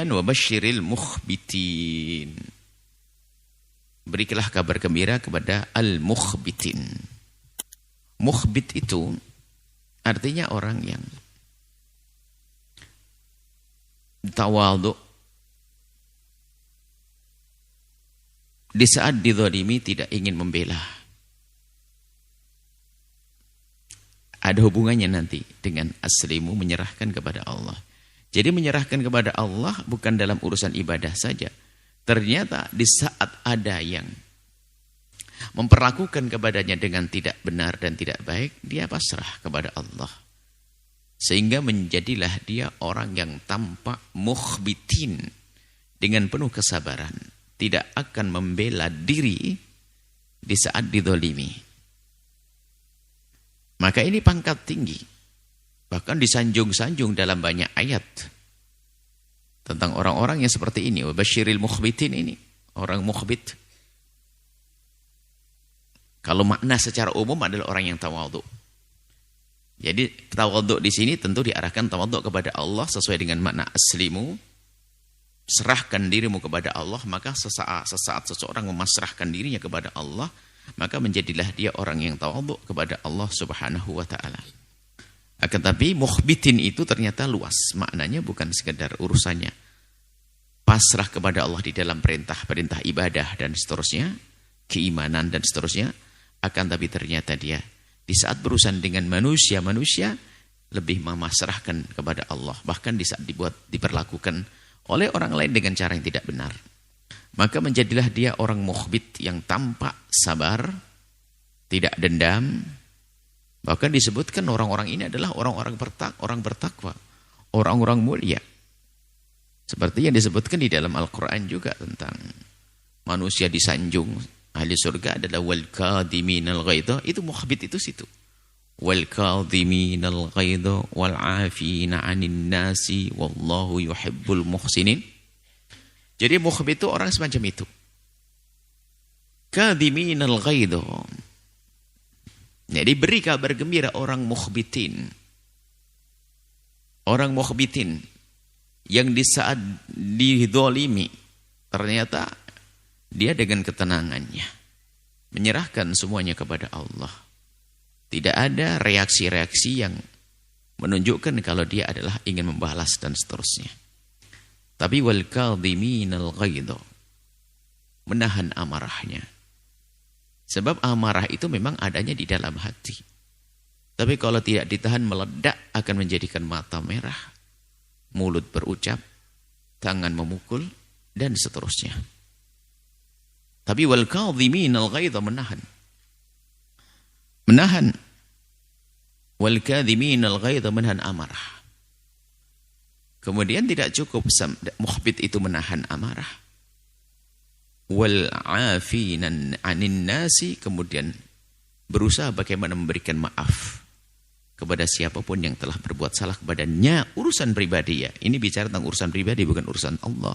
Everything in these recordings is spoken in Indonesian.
wa basyiril mukhbitin. Berikanlah kabar gembira kepada al-mukhbitin. Mukhbit itu artinya orang yang tawadhu, di saat dizalimi tidak ingin membela. Ada hubungannya nanti dengan aslimu, menyerahkan kepada Allah. Jadi menyerahkan kepada Allah bukan dalam urusan ibadah saja. Ternyata di saat ada yang memperlakukan kepadanya dengan tidak benar dan tidak baik, dia pasrah kepada Allah. Sehingga menjadilah dia orang yang tampak mukhbitin, dengan penuh kesabaran. Tidak akan membela diri di saat dizalimi. Maka ini pangkat tinggi. Bahkan disanjung-sanjung dalam banyak ayat. Tentang orang-orang yang seperti ini. Wabasyiril mukhbitin ini. Orang mukhbit. Kalau makna secara umum adalah orang yang tawadhu. Jadi tawadhu di sini tentu diarahkan tawadhu kepada Allah sesuai dengan makna aslimu. Serahkan dirimu kepada Allah, maka sesaat seseorang memasrahkan dirinya kepada Allah, maka menjadilah dia orang yang tawadhu kepada Allah Subhanahu wa taala. Akan tapi mukhbitin itu ternyata luas, maknanya bukan sekedar urusannya pasrah kepada Allah di dalam perintah ibadah dan seterusnya, keimanan dan seterusnya, akan tapi ternyata dia di saat berurusan dengan manusia lebih memasrahkan kepada Allah, bahkan di saat diperlakukan oleh orang lain dengan cara yang tidak benar. Maka menjadilah dia orang mukhbit yang tampak sabar, tidak dendam. Bahkan disebutkan orang-orang ini adalah orang bertakwa, orang-orang mulia. Seperti yang disebutkan di dalam Al-Quran juga tentang manusia disanjung. Ahli surga adalah wal kadhiminal ghaidha, itu mukhbit itu situ. Wal kadhiminal ghaidha wal 'afina 'anil nasi wallahu yuhibbul muhsinin. Jadi mukhbit itu orang semacam itu. Kadhiminal ghaidha. Jadi beri kabar gembira orang mukhbitin. Orang mukhbitin yang di saat dizalimi ternyata dia dengan ketenangannya menyerahkan semuanya kepada Allah. Tidak ada reaksi-reaksi yang menunjukkan kalau dia adalah ingin membalas dan seterusnya. Tapi wal kadhiminal ghaidha, menahan amarahnya. Sebab amarah itu memang adanya di dalam hati. Tapi kalau tidak ditahan meledak akan menjadikan mata merah, mulut berucap, tangan memukul dan seterusnya. Tapi wal kadhiminal ghaidha, menahan. Menahan. Wal kadhiminal ghaidha, menahan amarah. Kemudian tidak cukup mukhbit itu menahan amarah. Wal 'afina 'anil nasi, kemudian berusaha bagaimana memberikan maaf kepada siapapun yang telah berbuat salah kepadanya. Urusan pribadi ya. Ini bicara tentang urusan pribadi, bukan urusan Allah.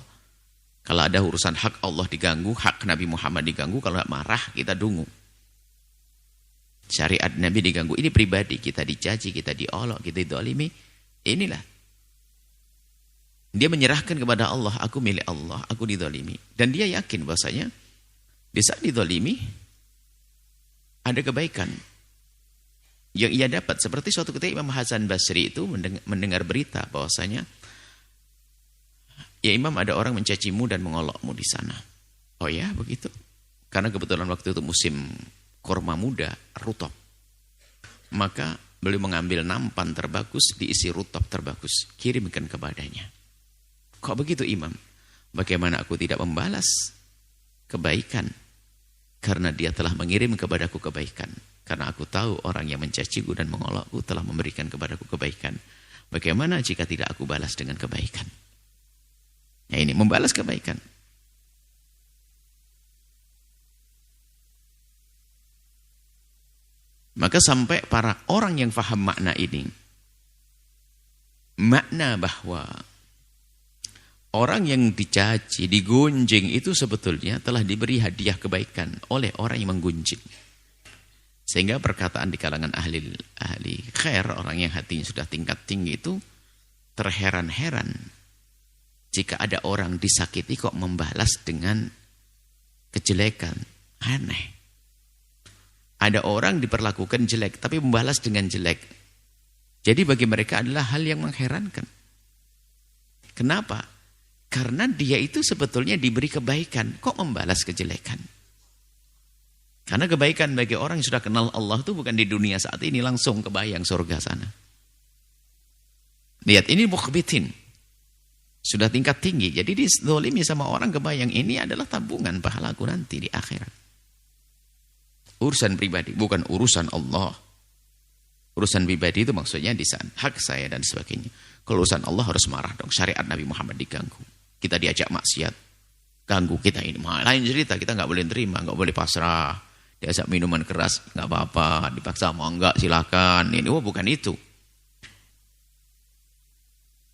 Kalau ada urusan hak Allah diganggu, hak Nabi Muhammad diganggu, kalau marah kita dungu. Syariat Nabi diganggu, ini pribadi, kita dicaci, kita diolok, kita dizalimi. Inilah. Dia menyerahkan kepada Allah, aku milik Allah, aku dizalimi. Dan dia yakin bahwasanya di saat dizalimi ada kebaikan yang ia dapat. Seperti suatu ketika Imam Hasan Basri itu mendengar berita bahwasanya, ya Imam, ada orang mencacimu dan mengolokmu di sana. Oh ya, begitu. Karena kebetulan waktu itu musim kurma muda, rutop. Maka beliau mengambil nampan terbagus, diisi rutop terbagus, kirimkan kepadanya. Kok begitu Imam? Bagaimana aku tidak membalas kebaikan? Karena dia telah mengirim kepadaku kebaikan. Karena aku tahu orang yang mencaciku dan mengolokku telah memberikan kepadaku kebaikan. Bagaimana jika tidak aku balas dengan kebaikan? Ya, ini membalas kebaikan. Maka sampai para orang yang faham makna ini, makna bahwa orang yang dicaci, digunjing itu sebetulnya telah diberi hadiah kebaikan oleh orang yang menggunjing. Sehingga perkataan di kalangan ahli khair, orang yang hatinya sudah tingkat tinggi itu terheran-heran Jika ada orang disakiti kok membalas dengan kejelekan. Aneh. Ada orang diperlakukan jelek tapi membalas dengan jelek. Jadi bagi mereka adalah hal yang mengherankan. Kenapa? Karena dia itu sebetulnya diberi kebaikan, kok membalas kejelekan? Karena kebaikan bagi orang yang sudah kenal Allah itu bukan di dunia saat ini, langsung kebayang surga sana. Lihat, ini mukhbitin. Sudah tingkat tinggi. Jadi dizolimi sama orang kebayang ini adalah tabungan pahalaku nanti di akhirat. Urusan pribadi, bukan urusan Allah. Urusan pribadi itu maksudnya di sana, hak saya dan sebagainya. Kalau urusan Allah harus marah dong. Syariat Nabi Muhammad diganggu. Kita diajak maksiat. Ganggu kita ini. Lain cerita, kita nggak boleh terima, nggak boleh pasrah. Diajak minuman keras, nggak apa-apa. Dipaksa mau enggak, silakan. Ini bukan itu.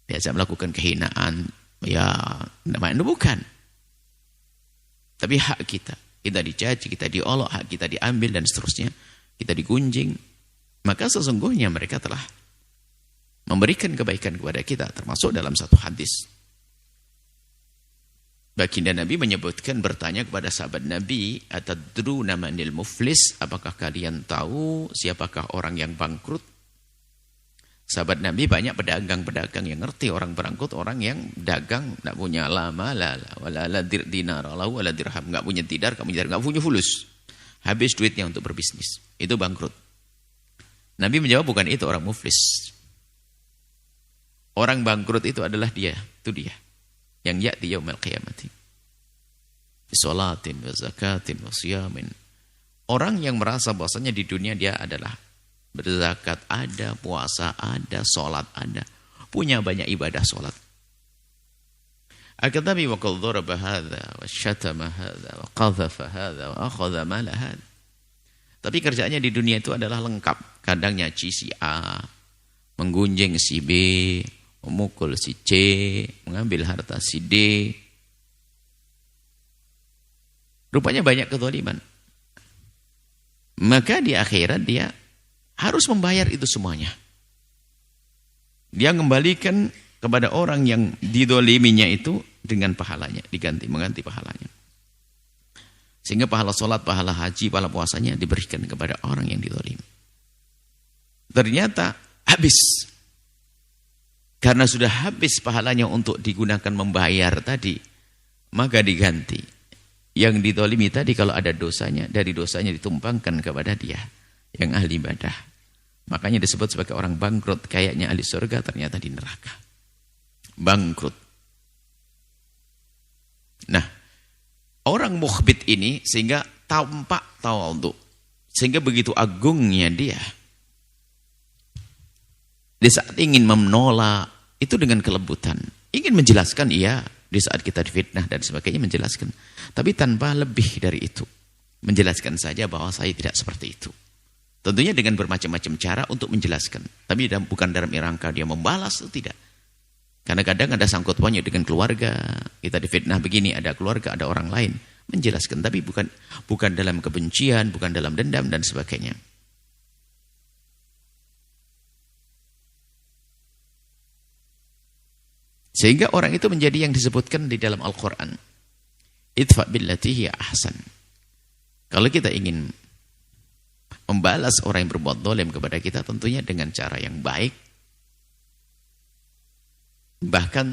Diajak melakukan kehinaan, ya namanya bukan. Tapi hak kita. Kita dicaci, kita diolok, hak kita diambil dan seterusnya. Kita digunjing. Maka sesungguhnya mereka telah memberikan kebaikan kepada kita. Termasuk dalam satu hadis. Baginda Nabi menyebutkan, bertanya kepada sahabat Nabi, atadruna manil muflis, apakah kalian tahu siapakah orang yang bangkrut? Sahabat Nabi banyak pedagang-pedagang yang ngerti orang bangkrut, orang yang dagang tidak punya lama wala dinar wala dirham, nggak punya tidar, nggak punya fulus, habis duitnya untuk berbisnis, itu bangkrut. Nabi menjawab, bukan itu orang muflis. Orang bangkrut itu adalah dia, itu dia yang ya'ti yaumil qiyamati bi sholatin wa zakatin wa siyamin. Orang yang merasa bahwasanya di dunia dia adalah berzakat ada, puasa ada, sholat ada, punya banyak ibadah sholat. Akan-tapi wa qad daraba hadza wa syatama hadza wa qadhafa hadza wa akhadha mala hadza. Tapi kerjanya di dunia itu adalah lengkap. Kadang nyaci si A, menggunjing si B, memukul si C, mengambil harta si D. Rupanya banyak kezaliman. Maka di akhirat dia harus membayar itu semuanya. Dia mengembalikan kepada orang yang didoliminya itu dengan pahalanya, mengganti pahalanya. Sehingga pahala sholat, pahala haji, pahala puasanya diberikan kepada orang yang didolimi. Ternyata habis. Karena sudah habis pahalanya untuk digunakan membayar tadi, maka diganti. Yang didolimi tadi kalau ada dosanya, dari dosanya ditumpangkan kepada dia yang ahli ibadah. Makanya disebut sebagai orang bangkrut, kayaknya ahli surga, ternyata di neraka. Bangkrut. Nah, orang mukhbit ini sehingga tampak tawadhu, sehingga begitu agungnya dia. Di saat ingin menolak itu dengan kelembutan, ingin menjelaskan, iya, di saat kita difitnah dan sebagainya menjelaskan, tapi tanpa lebih dari itu. Menjelaskan saja bahwa saya tidak seperti itu. Tentunya dengan bermacam-macam cara untuk menjelaskan. Tapi bukan dalam rangka dia membalas, tidak. Karena kadang ada sangkut pautnya dengan keluarga. Kita difitnah begini, ada keluarga, ada orang lain. Menjelaskan, tapi bukan dalam kebencian, bukan dalam dendam dan sebagainya. Sehingga orang itu menjadi yang disebutkan di dalam Al-Quran. Idfa billati hiya ahsan. Kalau kita ingin membalas orang yang berbuat zalim kepada kita, tentunya dengan cara yang baik. Bahkan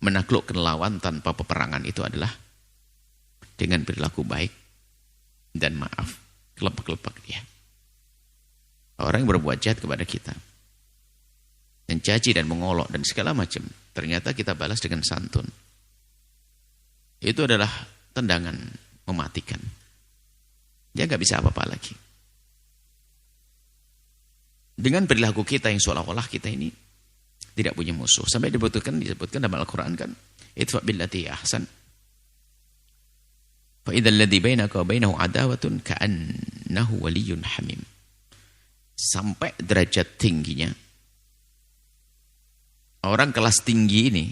menaklukkan lawan tanpa peperangan itu adalah dengan perilaku baik dan maaf. Kelepak-kelepak dia. Orang yang berbuat jahat kepada kita, mencaci dan mengolok dan segala macam, ternyata kita balas dengan santun. Itu adalah tendangan mematikan. Dia nggak bisa apa-apa lagi. Dengan perilaku kita yang seolah-olah kita ini tidak punya musuh. Sampai disebutkan dalam Al-Quran kan, idfa billati ahsan. Fa idzal ladzi bainaka wa bainahu adawatun ka'annahu waliyyun hamim. Sampai derajat tingginya orang kelas tinggi ini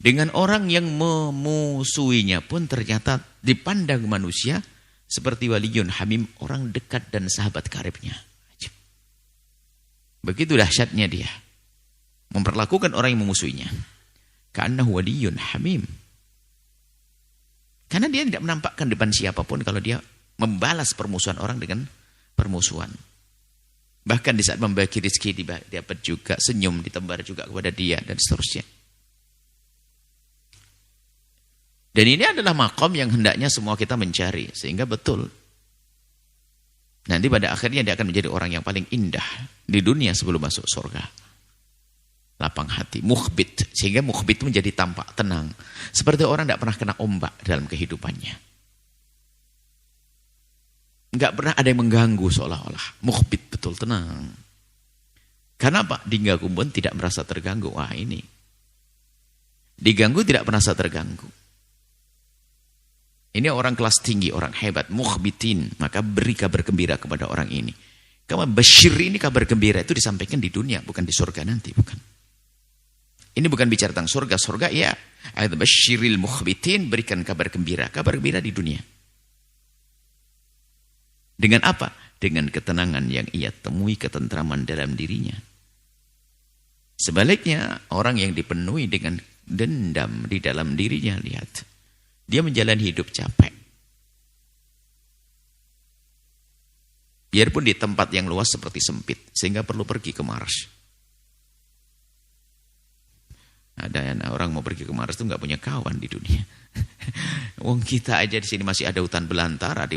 dengan orang yang memusuhinya pun ternyata dipandang manusia seperti waliyun hamim, orang dekat dan sahabat karibnya. Begitu dahsyatnya dia memperlakukan orang yang memusuhinya. Ka'annahu waliyyun hamim. Karena dia tidak menampakkan depan siapapun kalau dia membalas permusuhan orang dengan permusuhan. Bahkan di saat membagi rezeki dapat juga senyum ditebar juga kepada dia dan seterusnya. Dan ini adalah makom yang hendaknya semua kita mencari. Sehingga betul. Nanti pada akhirnya dia akan menjadi orang yang paling indah di dunia sebelum masuk surga. Lapang hati, mukhbit. Sehingga mukhbit menjadi tampak tenang. Seperti orang tidak pernah kena ombak dalam kehidupannya. Enggak pernah ada yang mengganggu seolah-olah. Mukhbit, betul, tenang. Karena apa? Diganggu pun tidak merasa terganggu. Wah ini. Diganggu tidak merasa terganggu. Ini orang kelas tinggi, orang hebat, mukhbitin. Maka beri kabar gembira kepada orang ini. Kamu basyir ini kabar gembira itu disampaikan di dunia, bukan di surga nanti, bukan. Ini bukan bicara tentang surga. Surga ya, ayat basyiril mukhbitin, berikan kabar gembira di dunia. Dengan apa? Dengan ketenangan yang ia temui, ketentraman dalam dirinya. Sebaliknya, orang yang dipenuhi dengan dendam di dalam dirinya, lihat. Dia menjalani hidup capek. Biarpun di tempat yang luas seperti sempit, sehingga perlu pergi ke Mars. Ada orang mau pergi ke Mars itu nggak punya kawan di dunia. Wong kita aja di sini masih ada hutan belantara di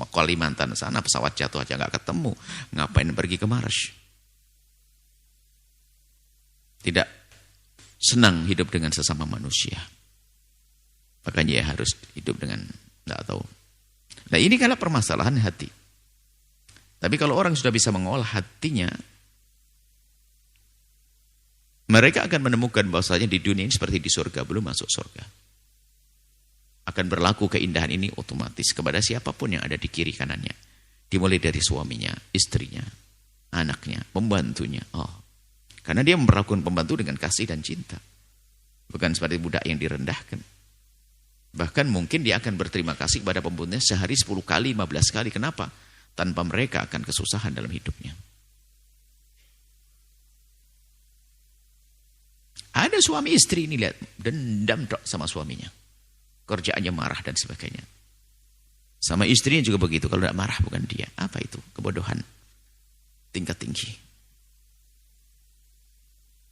Kalimantan sana, pesawat jatuh aja nggak ketemu. Ngapain pergi ke Mars? Tidak senang hidup dengan sesama manusia. Makanya ya harus hidup dengan nggak tahu. Nah ini kalau permasalahan hati. Tapi kalau orang sudah bisa mengolah hatinya, mereka akan menemukan bahwasanya di dunia ini seperti di surga, belum masuk surga. Akan berlaku keindahan ini otomatis kepada siapapun yang ada di kiri kanannya. Dimulai dari suaminya, istrinya, anaknya, pembantunya. Karena dia memperlakukan pembantu dengan kasih dan cinta. Bukan seperti budak yang direndahkan. Bahkan mungkin dia akan berterima kasih kepada pembantunya sehari 10 kali, 15 kali. Kenapa? Tanpa mereka akan kesusahan dalam hidupnya. Ada suami istri ini lihat, dendam sama suaminya. Kerjaannya marah dan sebagainya. Sama istrinya juga begitu, kalau tidak marah bukan dia. Apa itu? Kebodohan. Tingkat tinggi.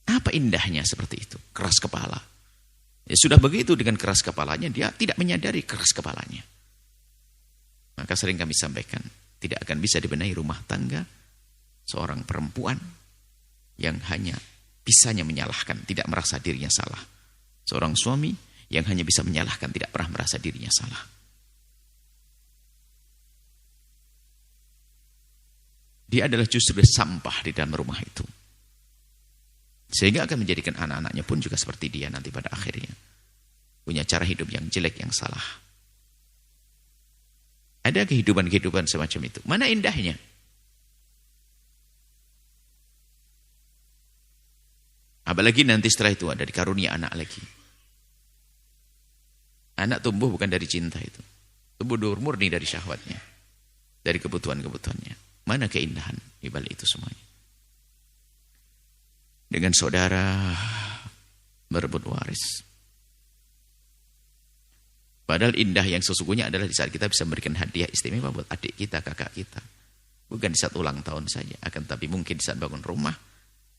Apa indahnya seperti itu? Keras kepala. Ya sudah begitu dengan keras kepalanya, dia tidak menyadari keras kepalanya. Maka sering kami sampaikan, tidak akan bisa dibenahi rumah tangga seorang perempuan yang hanya bisanya menyalahkan, tidak merasa dirinya salah. Seorang suami yang hanya bisa menyalahkan, tidak pernah merasa dirinya salah. Dia adalah justru sampah di dalam rumah itu. Sehingga akan menjadikan anak-anaknya pun juga seperti dia nanti pada akhirnya. Punya cara hidup yang jelek, yang salah. Ada kehidupan-kehidupan semacam itu. Mana indahnya? Apalagi nanti setelah itu ada dikarunia anak lagi. Anak tumbuh bukan dari cinta itu. Tumbuh murni dari syahwatnya. Dari kebutuhan-kebutuhannya. Mana keindahan di balik itu semuanya? Dengan saudara berebut waris. Padahal indah yang sesungguhnya adalah di saat kita bisa memberikan hadiah istimewa buat adik kita, kakak kita. Bukan di saat ulang tahun saja. Akan tapi mungkin di saat bangun rumah.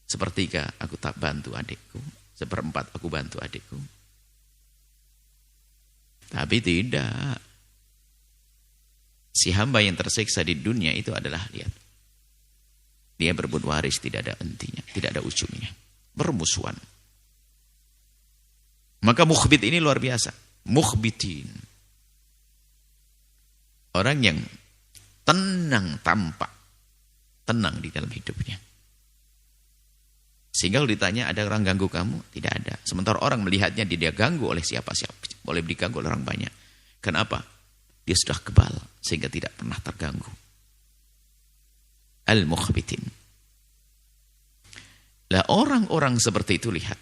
Sepertiga aku tak bantu adikku. Seperempat aku bantu adikku. Tapi tidak. Si hamba yang tersiksa di dunia itu adalah, lihat. Dia berebut waris, tidak ada hentinya, tidak ada ujungnya. Bermusuhan. Maka mukhbit ini luar biasa. Mukhbitin. Orang yang tenang tampak. Tenang di dalam hidupnya. Sehingga kalau ditanya ada orang ganggu kamu? Tidak ada. Sementara orang melihatnya dia ganggu oleh siapa-siapa. Boleh diganggu oleh orang banyak. Kenapa? Dia sudah kebal sehingga tidak pernah terganggu. Al-mukhbitin. Lah orang-orang seperti itu lihat.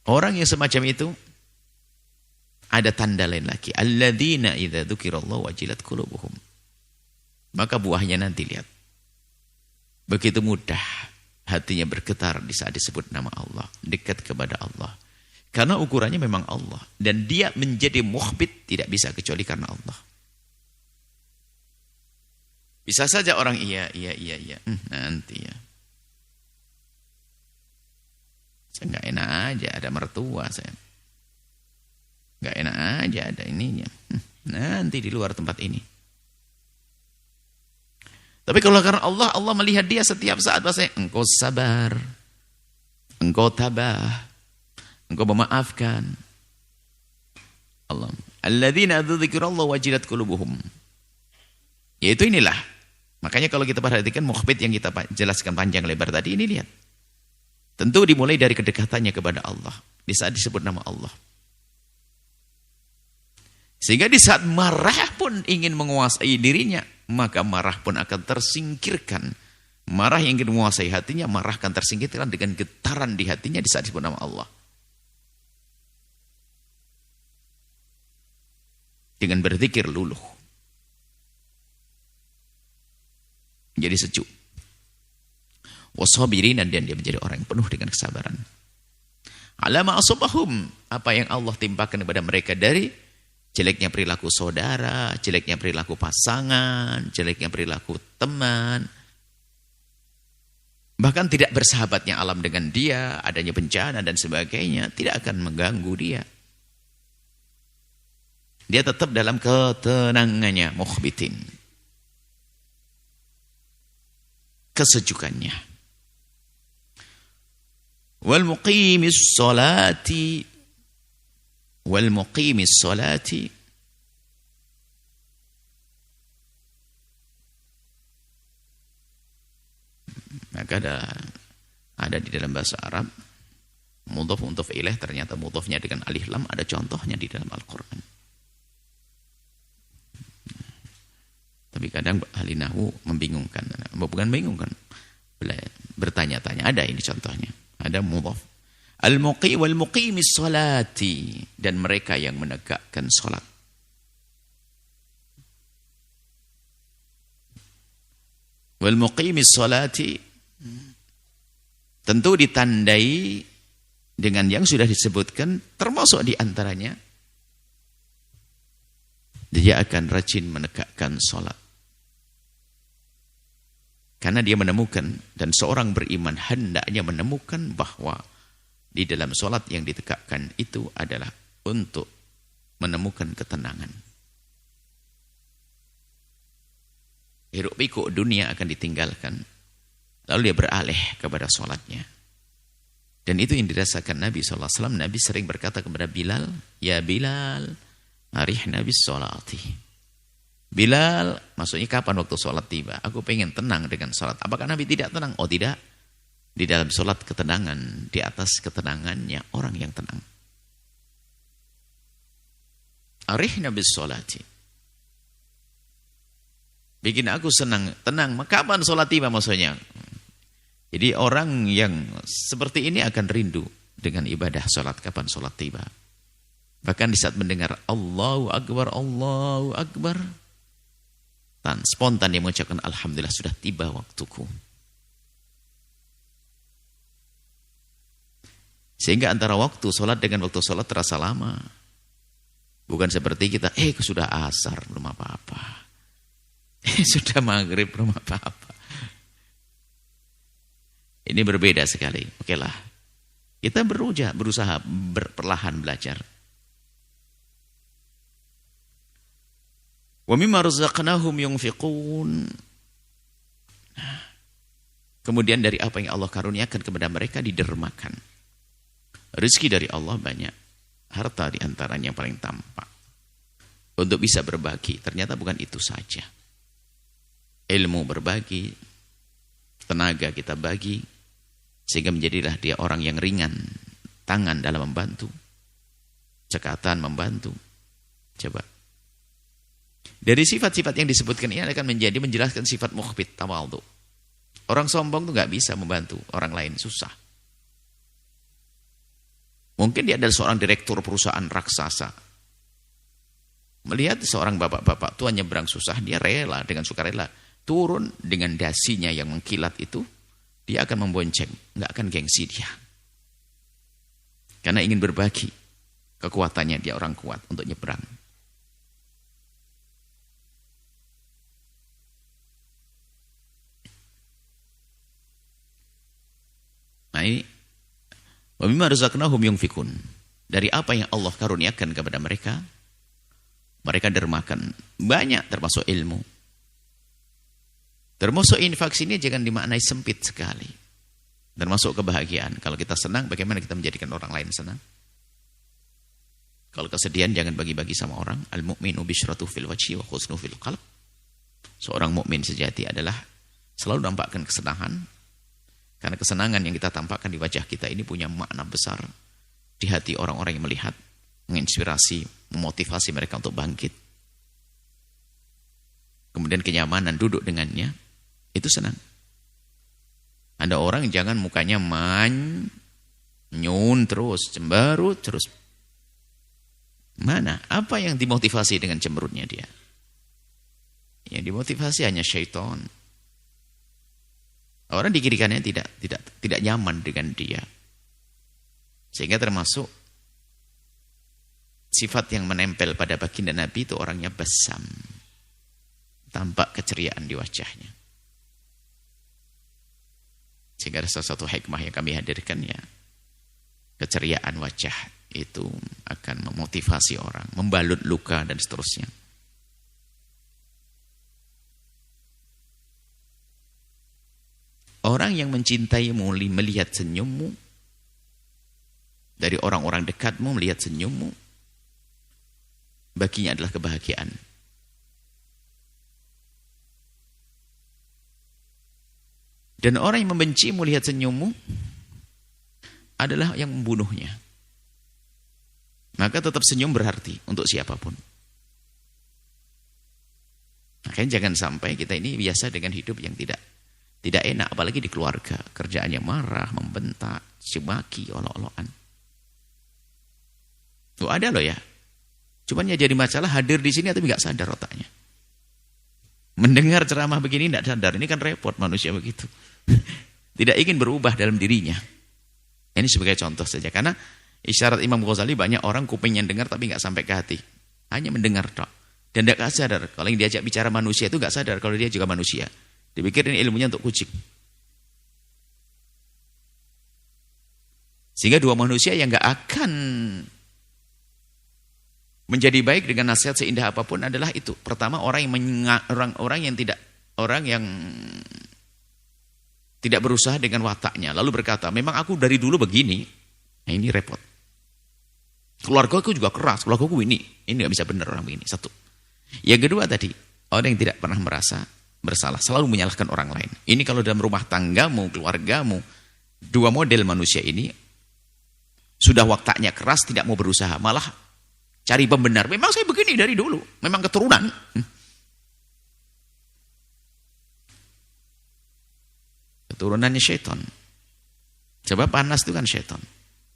Orang yang semacam itu ada tanda lain lagi. Alladzina idza dzukirallahu wajilat qulubuhum. Maka buahnya nanti lihat. Begitu mudah hatinya bergetar di saat disebut nama Allah, dekat kepada Allah. Karena ukurannya memang Allah. Dan dia menjadi mukhbit tidak bisa kecuali karena Allah. Bisa saja orang iya. Nanti ya. Saya nggak enak aja ada mertua saya. Nggak enak aja ada ininya. Nanti di luar tempat ini. Tapi kalau karena Allah, Allah melihat dia setiap saat. Bahasanya, engkau sabar. Engkau tabah. Engkau memaafkan. Allah. Alladzina dzikirallahu wajilat qulubuhum. Yaitu inilah. Makanya kalau kita perhatikan mukhbit yang kita jelaskan panjang lebar tadi, ini lihat. Tentu dimulai dari kedekatannya kepada Allah. Di saat disebut nama Allah. Sehingga di saat marah pun ingin menguasai dirinya, maka marah pun akan tersingkirkan. Marah yang ingin menguasai hatinya, marah akan tersingkirkan dengan getaran di hatinya di saat disebut nama Allah. Dengan berzikir luluh. Menjadi sejuk. Wasabirin, dan dia menjadi orang yang penuh dengan kesabaran. Alama asabahum, apa yang Allah timpakan kepada mereka dari jeleknya perilaku saudara, jeleknya perilaku pasangan, jeleknya perilaku teman. Bahkan tidak bersahabatnya alam dengan dia, adanya bencana dan sebagainya, tidak akan mengganggu dia. Dia tetap dalam ketenangannya, mukhbitin. Kesejukannya. Wal muqimis salati wal muqimis salati maka ada di dalam bahasa Arab mudhaf ilaih, ternyata mudhafnya dengan alif lam, ada contohnya di dalam Al-Qur'an. Tapi kadang ahli nahwu membingungkan, bukan membingungkan, bertanya-tanya, ada ini contohnya, ada mudhaf al-muqi wal muqimis salati, dan mereka yang menegakkan salat. Wal muqimis salati tentu ditandai dengan yang sudah disebutkan, termasuk di antaranya dia akan rajin menegakkan salat. Karena dia menemukan, dan seorang beriman hendaknya menemukan bahwa di dalam sholat yang ditegakkan itu adalah untuk menemukan ketenangan. Hiruk pikuk dunia akan ditinggalkan. Lalu dia beralih kepada sholatnya. Dan itu yang dirasakan Nabi SAW. Nabi sering berkata kepada Bilal, ya Bilal, arihna bis sholati. Bilal, maksudnya kapan waktu sholat tiba? Aku pengen tenang dengan sholat. Apakah Nabi tidak tenang? Oh tidak. Di dalam sholat ketenangan, di atas ketenangannya orang yang tenang. Arihna bis sholati. Bikin aku senang, tenang. Kapan sholat tiba maksudnya? Jadi orang yang seperti ini akan rindu dengan ibadah sholat. Kapan sholat tiba? Bahkan di saat mendengar Allahu Akbar, Allahu Akbar, spontan dia mengucapkan Alhamdulillah sudah tiba waktuku. Sehingga antara waktu sholat dengan waktu sholat terasa lama. Bukan seperti kita, sudah asar belum apa-apa. Sudah maghrib belum apa-apa. Ini berbeda sekali. Oke lah. Kita berusaha perlahan belajar. Wa mimma razaqnahum yunfiqun. Kemudian dari apa yang Allah karuniakan kepada mereka didermakan. Rezeki dari Allah banyak. Harta di antaranya yang paling tampak. Untuk bisa berbagi. Ternyata bukan itu saja. Ilmu berbagi. Tenaga kita bagi. Sehingga menjadilah dia orang yang ringan. Tangan dalam membantu. Cekatan membantu. Coba. Dari sifat-sifat yang disebutkan ini akan menjelaskan sifat mukhbit, tawadhu. Orang sombong itu gak bisa membantu orang lain, susah. Mungkin dia adalah seorang direktur perusahaan raksasa. Melihat seorang bapak-bapak tua nyebrang susah, dia rela dengan sukarela turun dengan dasinya yang mengkilat itu, dia akan membonceng, nggak akan gengsi dia. Karena ingin berbagi kekuatannya, dia orang kuat untuk nyebrang. Nah ini, wa mimma razaqnahum yunfikun. Dari apa yang Allah karuniakan kepada mereka, mereka dermakan. Banyak termasuk ilmu. Termasuk infak sini jangan dimaknai sempit sekali. Termasuk kebahagiaan. Kalau kita senang, bagaimana kita menjadikan orang lain senang? Kalau kesedihan jangan bagi-bagi sama orang. Al-mu'minu bisyratu fil wajhi wa khusnu fil qalb. Seorang mukmin sejati adalah selalu nampakkan kesenangan. Karena kesenangan yang kita tampakkan di wajah kita ini punya makna besar di hati orang-orang yang melihat, menginspirasi, memotivasi mereka untuk bangkit. Kemudian kenyamanan duduk dengannya, itu senang. Ada orang jangan mukanya manyun terus, cemberut terus. Mana? Apa yang dimotivasi dengan cemberutnya dia? Yang dimotivasi hanya syaitan. Orang di kiri kanannya tidak nyaman dengan dia. Sehingga termasuk sifat yang menempel pada baginda Nabi itu orangnya basam. Tampak keceriaan di wajahnya. Sehingga ada salah satu hikmah yang kami hadirkan ya. Keceriaan wajah itu akan memotivasi orang, membalut luka dan seterusnya. Orang yang mencintaimu melihat senyummu, dari orang-orang dekatmu melihat senyummu, baginya adalah kebahagiaan. Dan orang yang membencimu melihat senyummu adalah yang membunuhnya. Maka tetap senyum berarti untuk siapapun. Makanya jangan sampai kita ini biasa dengan hidup yang tidak enak, apalagi di keluarga. Kerjaannya marah, membentak, cemaki, olok-olokan. Tuh ada loh ya. Cuman ya jadi masalah hadir di sini tapi nggak sadar otaknya. Mendengar ceramah begini tidak sadar. Ini kan repot manusia begitu. Tidak ingin berubah dalam dirinya. Ini sebagai contoh saja. Karena isyarat Imam Ghazali banyak orang kupingnya dengar tapi nggak sampai ke hati. Hanya mendengar tok. Dan tidak sadar. Kalau yang diajak bicara manusia itu nggak sadar kalau dia juga manusia. Dipikir ini ilmunya untuk kucing. Sehingga dua manusia yang nggak akan menjadi baik dengan nasihat seindah apapun adalah itu. Pertama orang yang tidak berusaha dengan wataknya lalu berkata, "Memang aku dari dulu begini." Nah, ini repot. Keluarga aku juga keras, keluarga aku ini enggak bisa benar orang begini. Satu. Yang kedua tadi, orang yang tidak pernah merasa bersalah, selalu menyalahkan orang lain. Ini kalau dalam rumah tanggamu, keluargamu, dua model manusia ini sudah wataknya keras, tidak mau berusaha, malah cari pembenar. Memang saya begini dari dulu, memang keturunan. Keturunannya syaitan. Sebab panas itu kan syaitan.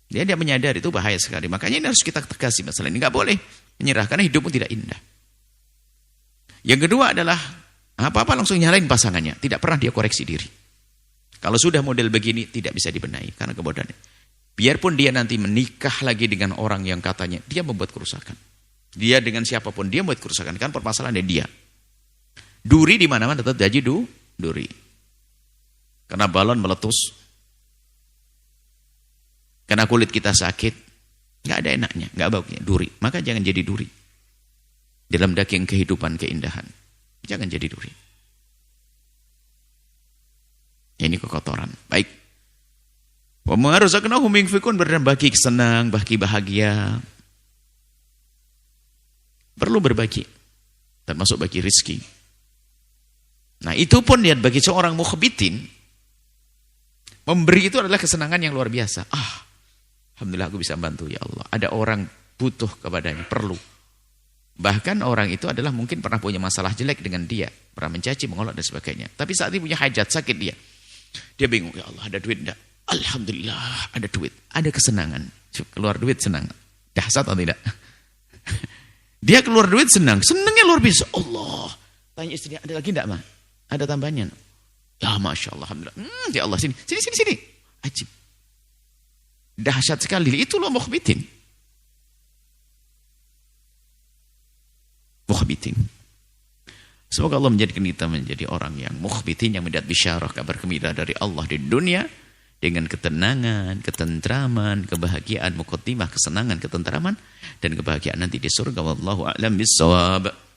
Dia menyadari itu bahaya sekali. Makanya ini harus kita tegasi masalah ini. Nggak boleh menyerah, karena hidupmu tidak indah. Yang kedua adalah apa-apa langsung nyalain pasangannya. Tidak pernah dia koreksi diri. Kalau sudah model begini tidak bisa dibenahi karena kebodohannya. Biarpun dia nanti menikah lagi dengan orang yang katanya dia membuat kerusakan. Dia dengan siapapun dia membuat kerusakan. Kan permasalahannya dia. Duri di mana-mana tetap jadi duri. Karena balon meletus. Karena kulit kita sakit. Nggak ada enaknya, nggak bagusnya. Duri. Maka jangan jadi duri. Dalam daging kehidupan keindahan. Jangan jadi duri. Ini kekotoran. Baik. Wa ma razaqnahum yunfikun, berbagi senang, bagi bahagia. Perlu berbagi. Termasuk bagi rizki. Nah itu pun lihat bagi seorang mukhbitin. Memberi itu adalah kesenangan yang luar biasa. Alhamdulillah aku bisa bantu ya Allah. Ada orang butuh kepadanya, perlu. Bahkan orang itu adalah mungkin pernah punya masalah jelek dengan dia. Pernah mencaci, mengolok dan sebagainya. Tapi saat ini punya hajat, sakit dia. Dia bingung, ya Allah ada duit enggak? Alhamdulillah ada duit. Ada kesenangan. Keluar duit senang. Dahsyat atau tidak? Dia keluar duit senang. Senangnya luar biasa. Allah. Tanya istrinya, ada lagi enggak, Ma? Ada tambahannya? Ya Masya Allah, Alhamdulillah. Ya Allah, sini. Ajib. Dahsyat sekali. Itulah mukhbitin. Semoga Allah menjadikan kita menjadi orang yang mukhbitin, yang mendapat bisyarah, kabar gembira dari Allah di dunia, dengan ketenangan, ketentraman, kebahagiaan, muqaddimah, kesenangan, ketentraman, dan kebahagiaan nanti di surga. Wallahu a'lam bissawab.